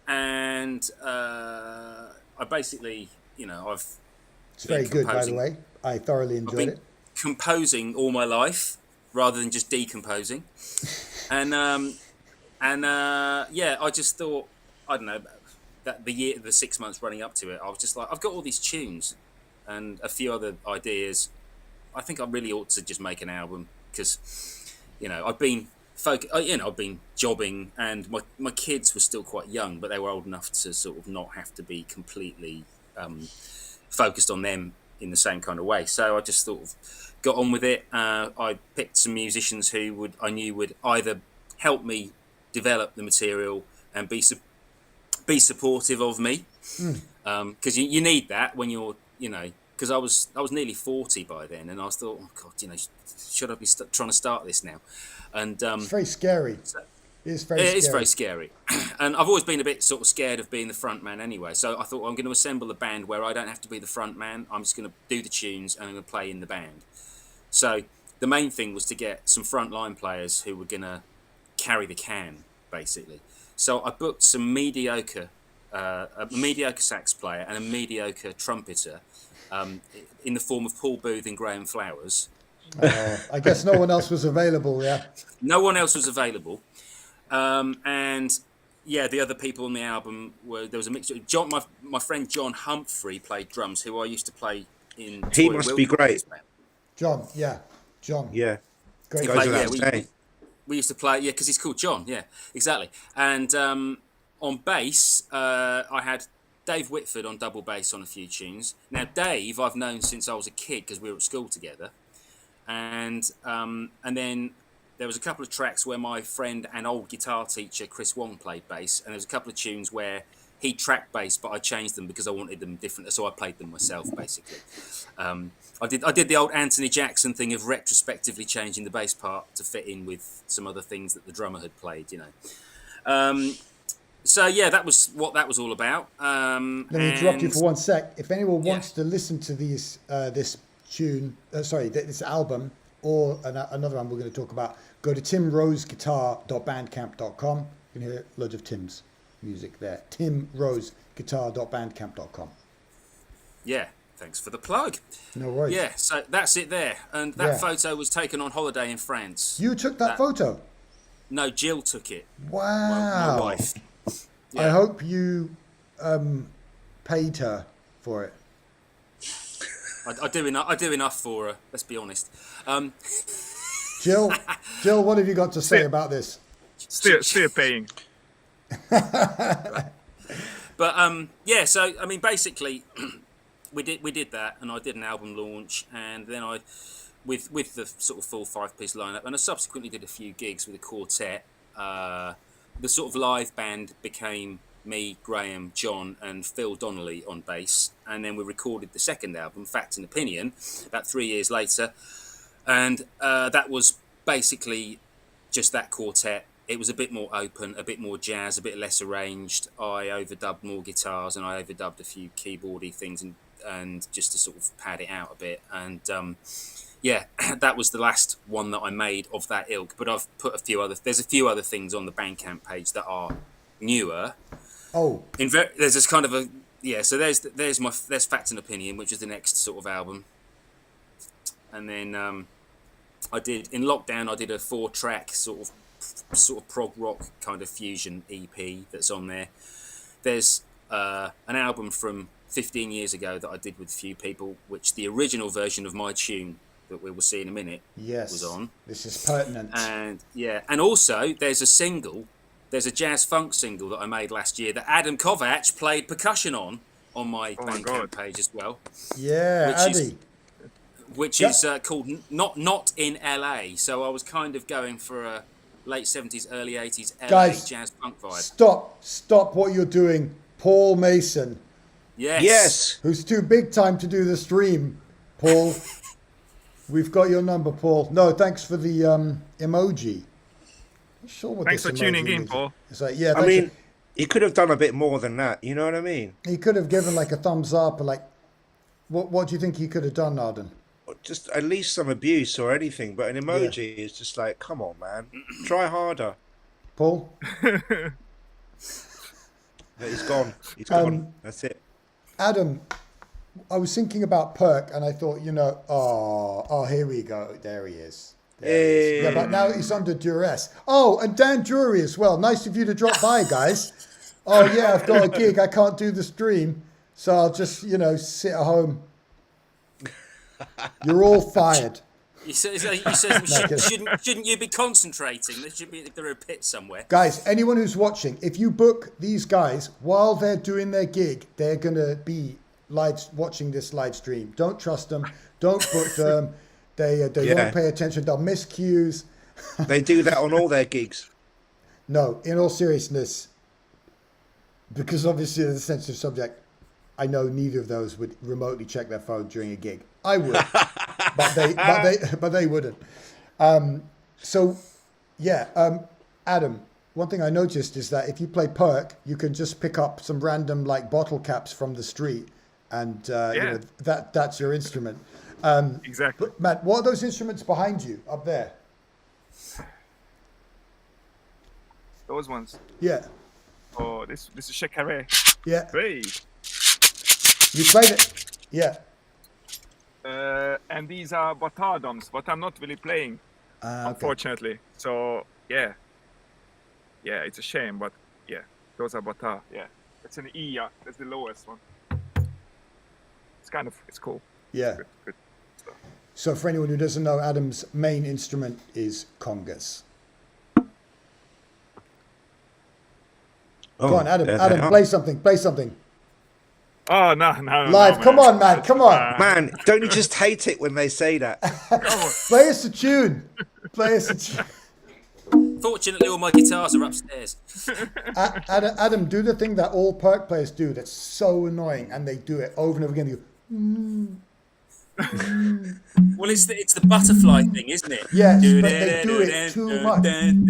and I basically, I've It's been very good, by the composing. way. I thoroughly I've enjoyed been it. composing all my life rather than just decomposing, and I just thought, I don't know, that the 6 months running up to it, I was just like, I've got all these tunes and a few other ideas. I think I really ought to just make an album because, I've been I've been jobbing, and my kids were still quite young, but they were old enough to sort of not have to be completely focused on them in the same kind of way. So I just sort of got on with it. I picked some musicians who I knew would either help me develop the material and be supportive of me, because you need that when you're, because I was nearly 40 by then, and I was thought, oh God, should I be trying to start this now? And It's very scary. It's very it scary. is very scary. And I've always been a bit sort of scared of being the front man anyway. So I thought, I'm going to assemble a band where I don't have to be the front man. I'm just going to do the tunes and I'm going to play in the band. So the main thing was to get some frontline players who were going to carry the can, basically. So I booked some a mediocre sax player and a mediocre trumpeter, in the form of Paul Booth and Graham Flowers. I guess no one else was available, yeah. No one else was available. And yeah, the other people on the album there was a mixture. My friend John Humphrey played drums, who I used to play in. He Toy must be Wilcox's great. band. John, yeah. John. Yeah, Great. goes Like, without yeah, saying. We used to play, yeah, because he's called John, yeah, exactly. And on bass, I had Dave Whitford on double bass on a few tunes. Now, Dave, I've known since I was a kid because we were at school together. And then there was a couple of tracks where my friend and old guitar teacher Chris Wong played bass, and there was a couple of tunes where He track bass, but I changed them because I wanted them different, so I played them myself basically. I did the old Anthony Jackson thing of retrospectively changing the bass part to fit in with some other things that the drummer had played, you know. So yeah, that was what that was all about. Let me interrupt you for one sec. If anyone wants to listen to these, this album, or another one we're going to talk about, go to timroseguitar.bandcamp.com. You can hear loads of Tim's music there. timroseguitar.bandcamp.com. Yeah, thanks for the plug. No worries. Yeah, so that's it there. And that photo was taken on holiday in France. You took that photo? No, Jill took it. Wow. My wife. Yeah. I hope you paid her for it. I do enough for her. Let's be honest. Jill, what have you got to say about this? Still paying. But yeah. So I mean, basically, we did that, and I did an album launch, and then I, with the sort of full 5-piece lineup, and I subsequently did a few gigs with a quartet. The sort of live band became me, Graham, John, and Phil Donnelly on bass, and then we recorded the second album, Fact and Opinion, about 3 years later, and that was basically just that quartet. It was a bit more open, a bit more jazz, a bit less arranged. I overdubbed more guitars, and I overdubbed a few keyboardy things, and just to sort of pad it out a bit, and yeah, that was the last one that I made of that ilk. But I've put there's a few other things on the Bandcamp page that are newer. Oh, There's this kind of a so there's Fact and Opinion, which is the next sort of album, and then I did in lockdown. I did a 4-track sort of prog rock kind of fusion EP that's on there. There's an album from 15 years ago that I did with a few people, which the original version of my tune that we will see in a minute was on. This is pertinent. And also there's a jazz funk single that I made last year that Adam Kovacs played percussion on my Bandcamp page as well. Yeah, Addy. Which is called Not in LA. So I was kind of going for a late 70s, early 80s LA jazz funk vibe. Stop what you're doing. Paul Mason. Yes. Who's too big time to do the stream, Paul. We've got your number, Paul. No, thanks for the emoji. Sure what Thanks for tuning in, Paul. It's like, I mean, he could have done a bit more than that. You know what I mean? He could have given like a thumbs up, or like, what do you think he could have done, Arden? Just at least some abuse or anything. But an emoji is just like, come on, man, try harder. Paul? He's gone. He's gone. That's it. Adam, I was thinking about Perk, and I thought, here we go. There he is. Hey. Yeah, but now he's under duress. Oh, and Dan Drury as well. Nice of you to drop by, guys. Oh, yeah, I've got a gig. I can't do the stream, so I'll just, sit at home. You're all fired. He says shouldn't you be concentrating? There are a pit somewhere. Guys, anyone who's watching, if you book these guys while they're doing their gig, they're going to be watching this live stream. Don't trust them. Don't book them. They won't pay attention. They'll miss cues. They do that on all their gigs. No, in all seriousness, because obviously it's a sensitive subject, I know neither of those would remotely check their phone during a gig. I would, but they wouldn't. Adam, one thing I noticed is that if you play Perk, you can just pick up some random like bottle caps from the street, and that's your instrument. Exactly. But Matt, what are those instruments behind you up there? Those ones. Yeah. Oh, this is Shekare. Yeah. Hey. You played it. Yeah. And these are Batardums, but I'm not really playing, unfortunately. So yeah, it's a shame, but yeah, those are Batar. Yeah, it's an E. That's the lowest one. It's cool. Yeah. Good stuff. So for anyone who doesn't know, Adam's main instrument is congas. Go on, Adam. Adam, play something. Oh no! Live, no, come on, man, come on. Man, don't you just hate it when they say that? Play us a tune. Fortunately, all my guitars are upstairs. Adam, do the thing that all perk players do that's so annoying, and they do it over and over again. They go, Well, it's the butterfly thing, isn't it? yes, but they do it too much. Man,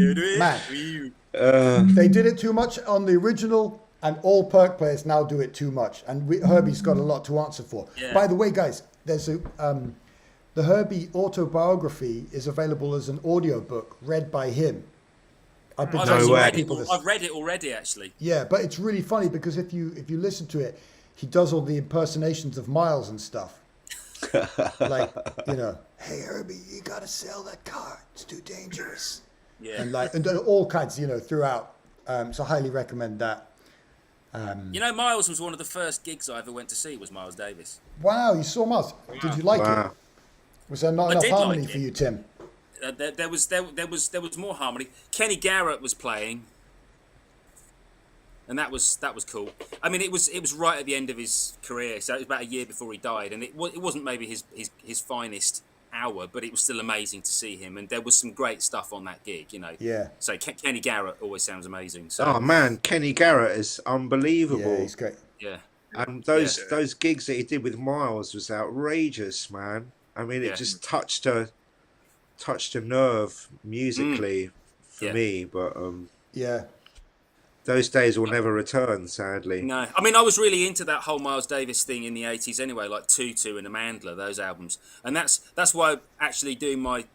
they did it too much on the original, and all perk players now do it too much. And Herbie's got a lot to answer for. Yeah. By the way, guys, there's the Herbie autobiography is available as an audiobook read by him. I've been telling people this. I've read it already, actually. Yeah, but it's really funny because if you listen to it, he does all the impersonations of Miles and stuff. Like, you know, hey Herbie, you gotta sell that car. It's too dangerous. Yeah. And all kinds, you know, throughout. So I highly recommend that. You know, Miles was one of the first gigs I ever went to see. Was Miles Davis. Wow, you saw Miles. Did you like it? Was there not enough harmony for you, Tim? There was more harmony. Kenny Garrett was playing, and that was cool. I mean, it was right at the end of his career, so it was about a year before he died, and it wasn't maybe his finest hour, but it was still amazing to see him, and there was some great stuff on that gig, you know. Yeah. So Kenny Garrett always sounds amazing. So. Oh man, Kenny Garrett is unbelievable. Yeah, he's great. Yeah. And those gigs that he did with Miles was outrageous, man. I mean, it just touched a nerve musically for me, but those days will never return, sadly. No, I mean, I was really into that whole Miles Davis thing in the 80s anyway, like Tutu and Amandla, those albums, and that's why actually doing my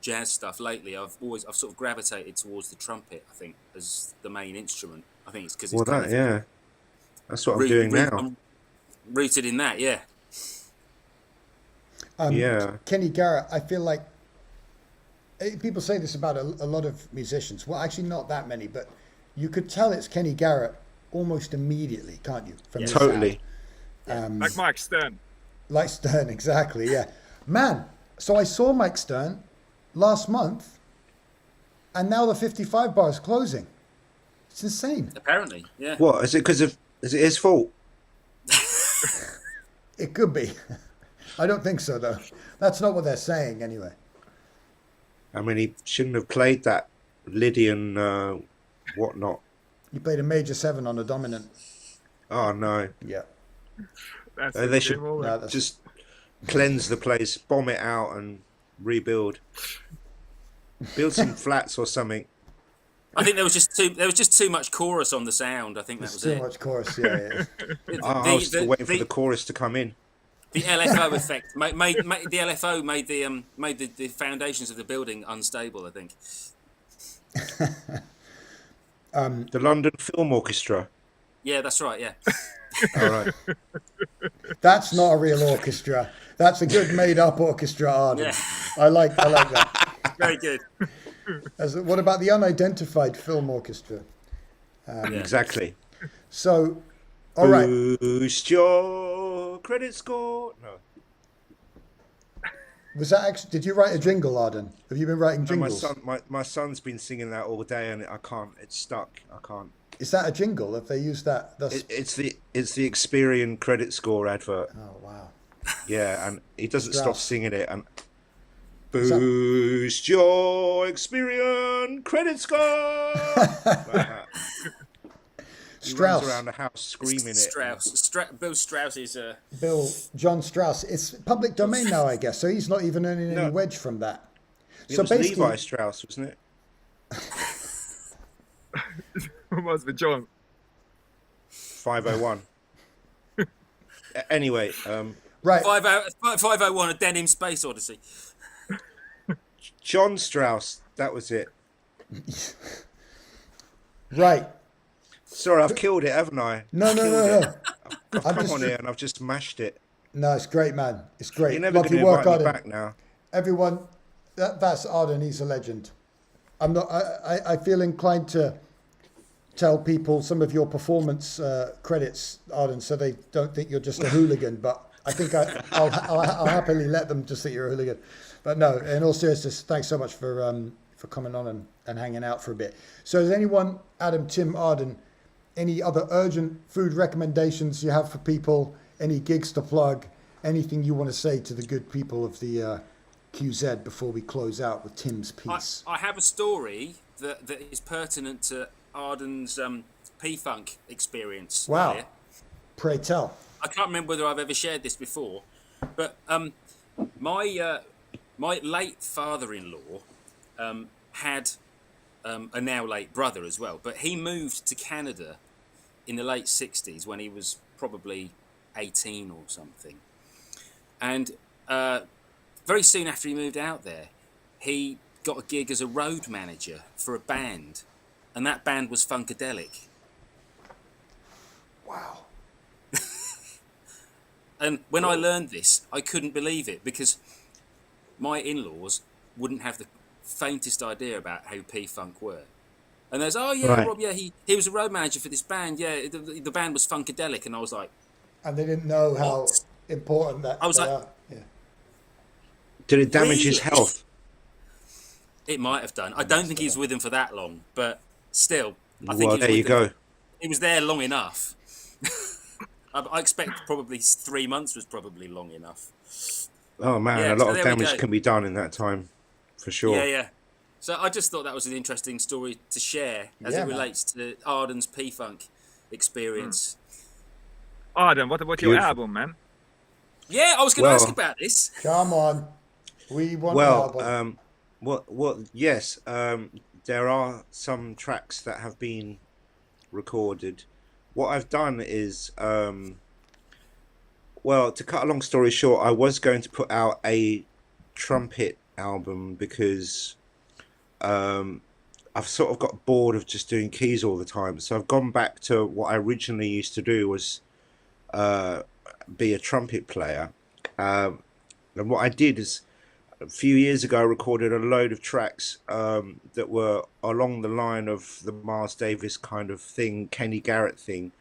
jazz stuff lately, I've sort of gravitated towards the trumpet, I think, as the main instrument. I think it's because it's that's what I'm doing now. I'm rooted in that, yeah. Kenny Garrett, I feel like people say this about a lot of musicians. Well, actually, not that many, but you could tell it's Kenny Garrett almost immediately, can't you? From the Totally. sound. Like Mike Stern. Like Stern, exactly. Yeah, man. So I saw Mike Stern last month, and now the 55 bar is closing. It's insane. Apparently, yeah. What is it? Is it his fault? It could be. I don't think so, though. That's not what they're saying, anyway. I mean, he shouldn't have played that Lydian whatnot. He played a major 7 on a dominant. Oh no! Yeah. They should just cleanse the place, bomb it out, and rebuild. Build some flats or something. I think there was just too much chorus on the sound. I think that was too much chorus. Yeah. I was still waiting for the chorus to come in. The LFO effect made the LFO made the foundations of the building unstable, I think. The London Film Orchestra. Yeah, that's right. Yeah. All right. That's not a real orchestra. That's a good made-up orchestra, Arden. Yeah. I like that. Very good. What about the unidentified film orchestra? Exactly. So, all right. Boost your credit score. No. Was that actually? Did you write a jingle, Arden? Have you been writing jingles? My son's been singing that all day, and I can't. It's stuck. I can't. Is that a jingle? Have they used that? It's the Experian credit score advert. Oh wow. Yeah, and he doesn't stop singing it. And boost your Experian credit score. Like that. He Strauss runs around the house screaming it. Bill Strauss is John Strauss. It's public domain now, I guess. So he's not even earning any wedge from that. It was Levi Strauss, wasn't it? Who must be John? 501. Anyway, right. 501, a Denim Space Odyssey. John Strauss, that was it. Right. Sorry, I've killed it, haven't I? No. I've come on here and I've just mashed it. No, it's great, man. It's great. You're never going to invite me back now. Everyone, that's Arden. He's a legend. I'm not. I feel inclined to tell people some of your performance credits, Arden, so they don't think you're just a hooligan. But I think I'll happily let them just think you're a hooligan. But no, in all seriousness, thanks so much for coming on and hanging out for a bit. So, does anyone, Adam, Tim, Arden, any other urgent food recommendations you have for people? Any gigs to plug? Anything you want to say to the good people of the QZ before we close out with Tim's piece? I have a story that is pertinent to Arden's P-Funk experience. Wow. Here. Pray tell. I can't remember whether I've ever shared this before, but my late father-in-law had a now late brother as well, but he moved to Canada in the late 60s when he was probably 18 or something. And very soon after he moved out there, he got a gig as a road manager for a band, and that band was Funkadelic. Wow. And when I learned this, I couldn't believe it, because my in-laws wouldn't have the faintest idea about who P-Funk were. And there's, oh yeah, Right. Rob, yeah, he was a road manager for this band. Yeah, the band was Funkadelic, and I was like, And they didn't know how What? important that I was they like- are. Yeah. Did it damage his Really? health? it might have done. I don't think he was with them for that long, but still, I think Well, he was there with you them. go. He was there long enough. I expect probably 3 months was probably long enough. Oh man, Yeah, a so lot of there we damage go. can be done in that time, for sure. Yeah, yeah. So I just thought that was an interesting story to share as Yeah, it man. relates to Arden's P-Funk experience. Arden, what about your Beautiful. album, man? Yeah, I was going to Well- ask about this. Come on. We want Well, an album. yes, there are some tracks that have been recorded. What I've done is, well, to cut a long story short, I was going to put out a trumpet album because I've sort of got bored of just doing keys all the time. So I've gone back to what I originally used to do, was be a trumpet player. And what I did is, a few years ago, I recorded a load of tracks that were along the line of the Miles Davis kind of thing, Kenny Garrett thing.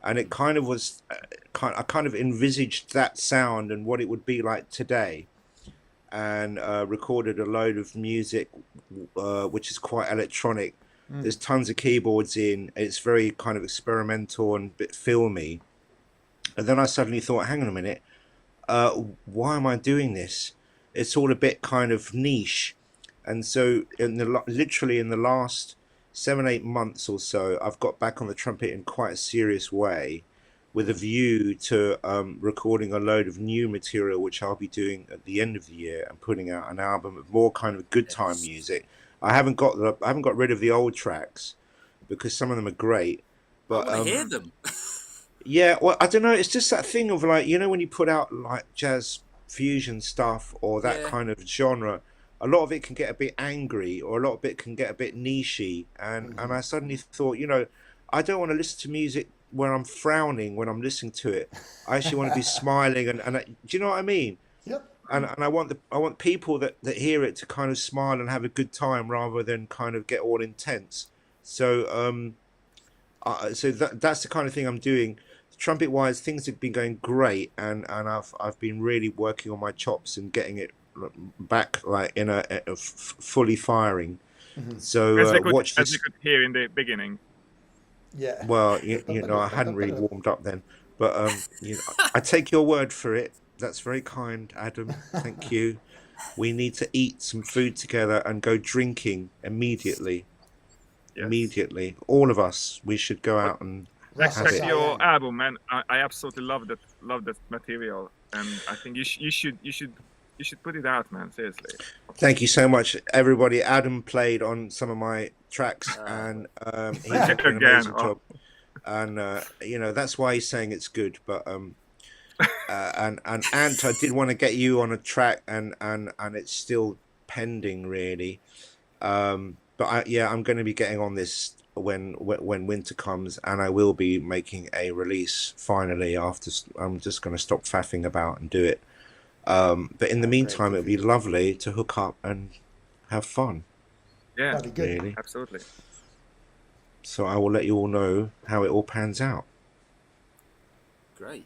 And it kind of was, I kind of envisaged that sound and what it would be like today. And recorded a load of music, which is quite electronic. There's tons of keyboards in. It's very kind of experimental and a bit filmy. And then I suddenly thought, hang on a minute, why am I doing this? It's all a bit kind of niche. And so literally in the last 7-8 months or so, I've got back on the trumpet in quite a serious way, with a view to recording a load of new material, which I'll be doing at the end of the year, and putting out an album of more kind of good time music. I haven't got rid of the old tracks because some of them are great, but I want to hear them. yeah, well, I don't know. It's just that thing of like, when you put out like jazz fusion stuff or that Yeah. kind of genre, a lot of it can get a bit angry, or a lot of it can get a bit nichey. And I suddenly thought, I don't want to listen to music where I'm frowning when I'm listening to it. I actually want to be smiling, and do you know what I mean? Yep. And I want people that hear it to kind of smile and have a good time, rather than kind of get all intense. So that's the kind of thing I'm doing. Trumpet wise, things have been going great, and I've been really working on my chops and getting it back like in a fully firing. So As we watch as this. you could hear in the beginning. Yeah. Well, I hadn't really warmed up then, but I take your word for it. That's very kind, Adam. Thank you. We need to eat some food together and go drinking immediately. Yes. Immediately, all of us. We should go out and That's have Check it. exciting. your album, man. I absolutely love that material, and I think you should put it out, man. Seriously. Thank you so much, everybody. Adam played on some of my tracks, and he did an Again, amazing job. And that's why he's saying it's good. But and Ant, I did want to get you on a track, and it's still pending, really. But I'm going to be getting on this when winter comes, and I will be making a release finally. After I'm just going to stop faffing about and do it. But in the meantime, it'd be lovely to hook up and have fun. Yeah, That'd be good. Really. absolutely. So I will let you all know how it all pans out. Great.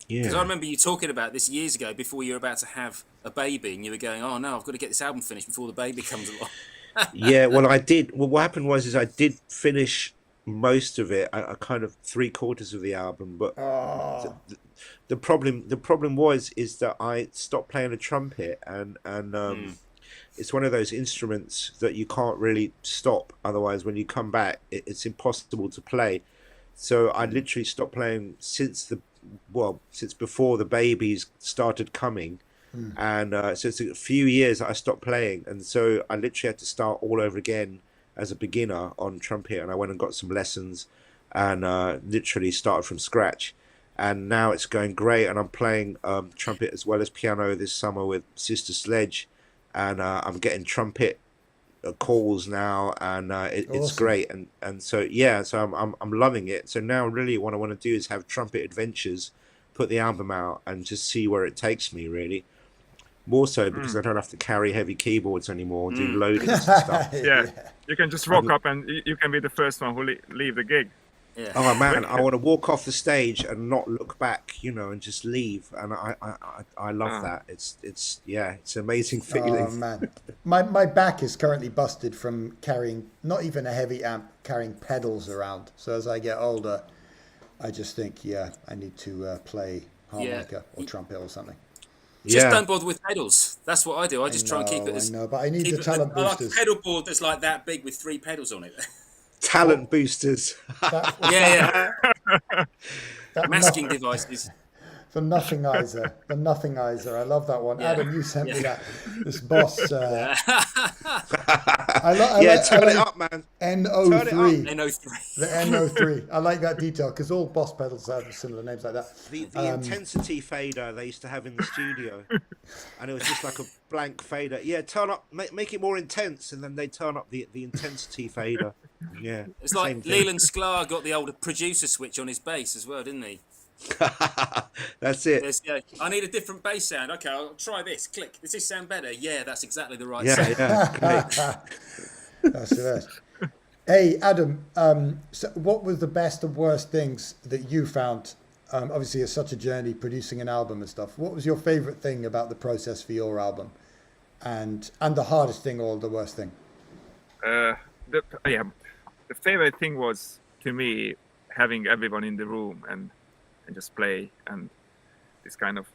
Because I Yeah. remember you talking about this years ago, before you were about to have a baby, and you were going, "Oh no, I've got to get this album finished before the baby comes along." Yeah. Well, I did. Well, what happened was I did finish most of it, I kind of three-quarters of the album, but Oh, the, the problem is that I stopped playing the trumpet, and it's one of those instruments that you can't really stop. Otherwise, when you come back, it's impossible to play. So I literally stopped playing since before the babies started coming, and so it's a few years that I stopped playing, and so I literally had to start all over again as a beginner on trumpet, and I went and got some lessons, and literally started from scratch. And now it's going great, and I'm playing trumpet as well as piano this summer with Sister Sledge, and I'm getting trumpet calls now, and it's awesome. great. And so yeah, so I'm loving it. So now really what I want to do is have trumpet adventures, put the album out, and just see where it takes me. Really, more so because I don't have to carry heavy keyboards anymore, do loadings and stuff. Yeah, Yeah. you can just rock up and you can be the first one who leave the gig. Yeah. Oh man, I want to walk off the stage and not look back, and just leave. And I love that. It's yeah, it's an amazing feeling. Oh man, my back is currently busted from carrying not even a heavy amp, carrying pedals around. So as I get older, I just think, yeah, I need to play harmonica or trumpet or something. Just Yeah. don't bother with pedals. That's what I do. I just try and keep it I as. know, but I need keep the it- talent I like a boosters. pedal board that's like that big with 3 pedals on it. Talent boosters. That, Yeah, that masking devices. The Nothingizer. The Nothingizer. I love that one. Yeah. Adam, you sent me Yeah. that. This Boss. Yeah, I turn like it up, man. NO3. NO3. The NO3. I like that detail because all Boss pedals have similar names like that. The intensity fader they used to have in the studio, and it was just like a blank fader. Yeah, turn up, make it more intense, and then they turn up the intensity fader. Yeah, It's like same thing. Leland Sklar got the old producer switch on his bass as well, didn't he? That's it. I need a different bass sound. Okay, I'll try this. Click. Does this sound better? Yeah, that's exactly the right Yeah, sound. yeah, great. That's the best. Hey, Adam, so what was the best and worst things that you found? Obviously, it's such a journey producing an album and stuff. What was your favorite thing about the process for your album? And the hardest thing or the worst thing? The favorite thing was to me having everyone in the room and just play, and this kind of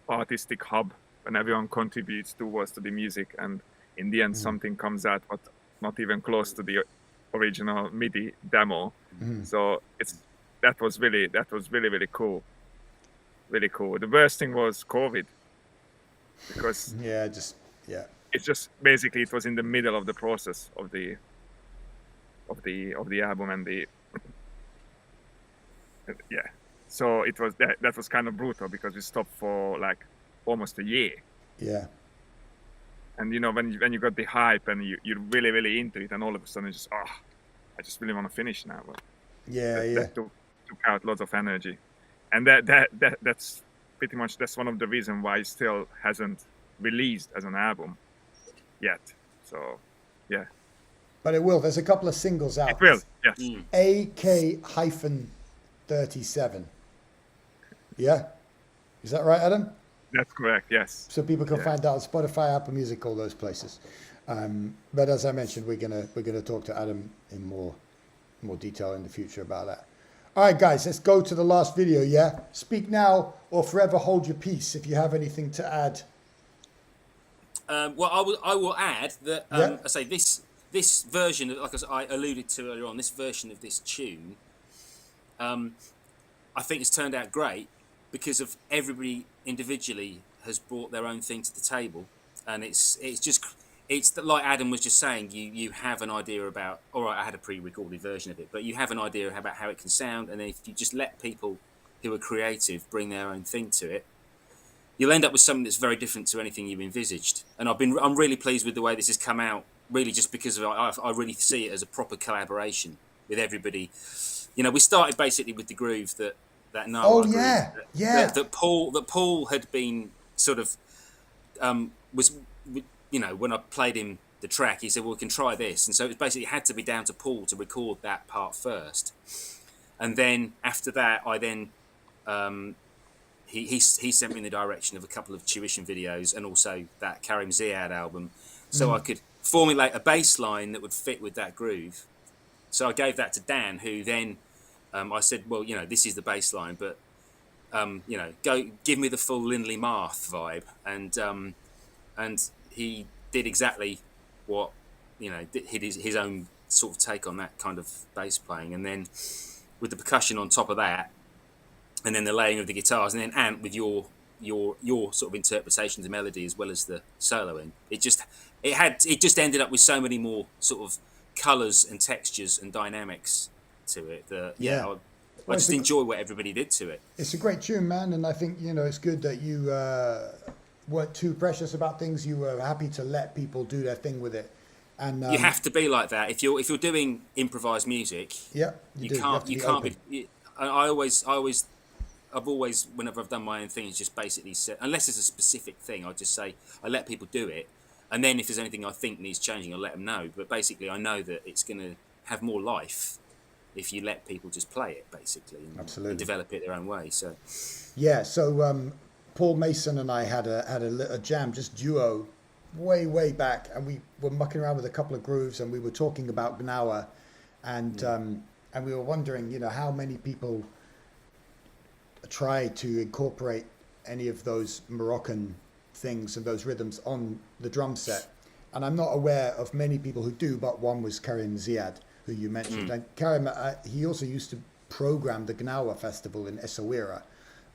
artistic hub when everyone contributes towards to the music, and in the end something comes out but not even close to the original MIDI demo. So that was really cool. Really cool. The worst thing was COVID, because it's just basically it was in the middle of the process of the album, and so it was that was kind of brutal because we stopped for like almost a year. Yeah. And when you got the hype and you're really really into it, and all of a sudden it's just I just really want to finish now. But that took out lots of energy, and that's pretty much that's one of the reasons why it still hasn't released as an album yet. So yeah, But it will. There's a couple of singles out. it will. Yes. AK-37. Yeah? Is that right, Adam? That's correct. Yes. So people can find out on Spotify, Apple Music, all those places. But as I mentioned, we're gonna talk to Adam in more detail in the future about that. All right, guys, let's go to the last video. Yeah, speak now or forever hold your peace. If you have anything to add. Well, I will add that Yeah. I say this version, like I alluded to earlier on, this version of this tune, I think it's turned out great because of everybody individually has brought their own thing to the table, and it's like Adam was just saying. You have an idea about. All right, I had a pre-recorded version of it, but you have an idea about how it can sound, and if you just let people who are creative bring their own thing to it, you'll end up with something that's very different to anything you envisaged. And I'm really pleased with the way this has come out. Really, just because I really see it as a proper collaboration with everybody. We started basically with the groove that Oh yeah, yeah. that Paul had been sort of was when I played him the track, he said, well, we can try this, and so it basically had to be down to Paul to record that part first, and then after that I then he sent me in the direction of a couple of tuition videos and also that Karim Ziad album, so I could formulate a bass line that would fit with that groove So I gave that to Dan, who then I said, well, you know, this is the bass line, but you know, go give me the full Lindley Marth vibe, and he did exactly what, you know, his own sort of take on that kind of bass playing, and then with the percussion on top of that, and then the layering of the guitars, and then Ant with your sort of interpretation of the melody as well as the soloing. It just ended up with so many more sort of colours and textures and dynamics to it. I just enjoy what everybody did to it. It's a great tune, man, and I think, you know, it's good that you weren't too precious about things. You were happy to let people do their thing with it, and you have to be like that if you're doing improvised music. Yeah, you can't be. I've always, whenever I've done my own thing, it's just basically said, unless it's a specific thing, I just say I let people do it, and then if there's anything I think needs changing, I'll let them know. But basically, I know that it's going to have more life if you let people just play it, basically, and develop it their own way. So, yeah. So Paul Mason and I had a jam, just duo, way back, and we were mucking around with a couple of grooves, and we were talking about Gnawa, and we were wondering, you know, how many people try to incorporate any of those Moroccan things and those rhythms on the drum set, and I'm not aware of many people who do, but one was Karim Ziad, who you mentioned. And Karim, he also used to program the Gnawa festival in Essaouira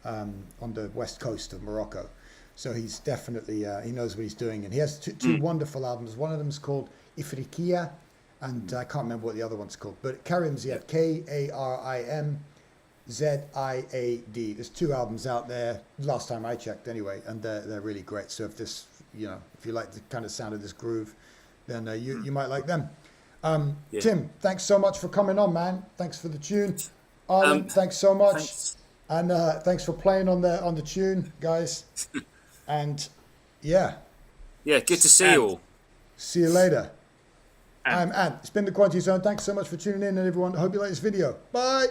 on the west coast of Morocco, so he's definitely he knows what he's doing, and he has two wonderful albums. One of them is called Ifriqiya, and I can't remember what the other one's called, but Karim Ziad, Karim Ziad. There's 2 albums out there, last time I checked anyway, and they're really great. So if this, you know, if you like the kind of sound of this groove, then you might like them. Tim, thanks so much for coming on, man. Thanks for the tune. Arden, thanks so much. Thanks. And thanks for playing on the tune, guys. And yeah, good to see you all. See you later. I'm Ant. It's been the Quarantine Zone. Thanks so much for tuning in, and everyone. I hope you like this video. Bye.